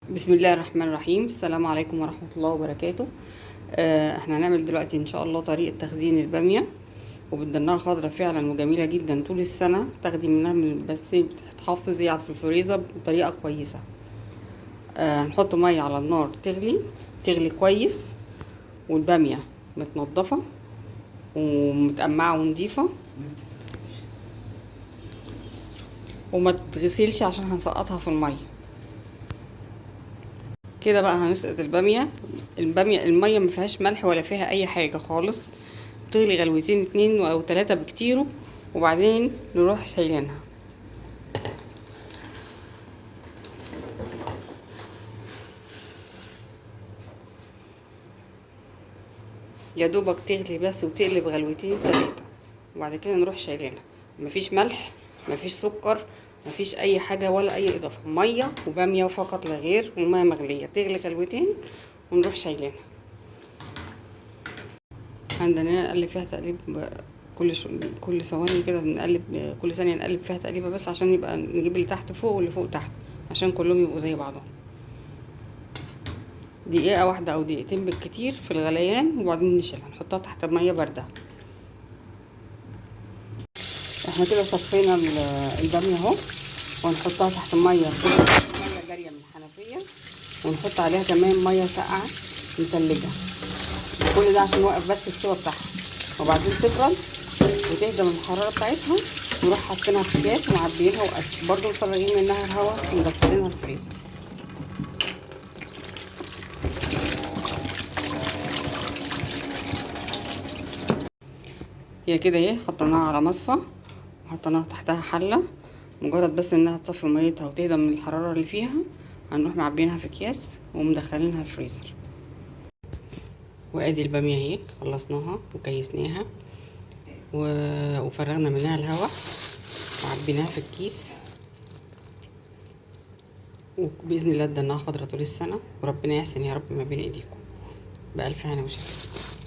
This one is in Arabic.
بسم الله الرحمن الرحيم. السلام عليكم ورحمة الله وبركاته. احنا هنعمل دلوقتي ان شاء الله طريقة تخزين البامية، وبدناها خضرة فعلا وجميلة جدا طول السنة. تاخدي منها بس بتحافظي على في الفريزر بطريقة كويسة. هنحط مية على النار تغلي كويس، والبامية متنضفة ومتقمعة ونضيفة، وما تتغسلش عشان هنسقطها في المية. كده بقى هنسقط البامية المية ما فيهاش ملح ولا فيها اي حاجة خالص. تغلي غلوتين 2 او 3 بكتير، وبعدين نروح شايلينها. يا دوبك تغلي بس وتقلب غلوتين 3، وبعد كده نروح شايلينها. مفيش ملح، مفيش سكر، مفيش اي حاجة ولا اي اضافة، مية وبامية فقط لا غير، ومية مغلية تغلي غلوتين ونروح شايلينها. عندنا نقلب فيها تقليب كل ثواني كده، نقلب كل ثانية نقلب فيها تقليبة بس عشان يبقى نجيب اللي تحت فوق واللي فوق تحت، عشان كلهم يبقوا زي بعضهم. دقيقة واحدة او دقيقتين بالكتير في الغليان، وبعدين نشيلها نحطها تحت مية باردة. احنا كده صفينا البامية اهو، ونحطها تحت مية جارية من الحنفية، ونحط عليها كمان مية ساقعة متلجة. كل ده عشان نوقف بس السوا بتاعها، وبعدين تبرد وتهدى من الحرارة بتاعتها، نروح حاطينها في اكياس ومعبيينها، وبرضه مفرغين منها الهواء ومدخلينها الفريزر. هي كده اهي، حطيناها على مصفى وحطيناها تحتها حلة. مجرد بس انها تصفي ميتها وتهدى من الحرارة اللي فيها، هنروح معبيينها في اكياس ومدخلينها الفريزر. وادي البامية اهي، خلصناها وكيسناها وفرغنا منها الهواء وعبيناها في الكيس، وبإذن الله ادناها خضرة طول السنة، وربنا يحسن يا رب ما بين ايديكم. بألف هنا وشفا.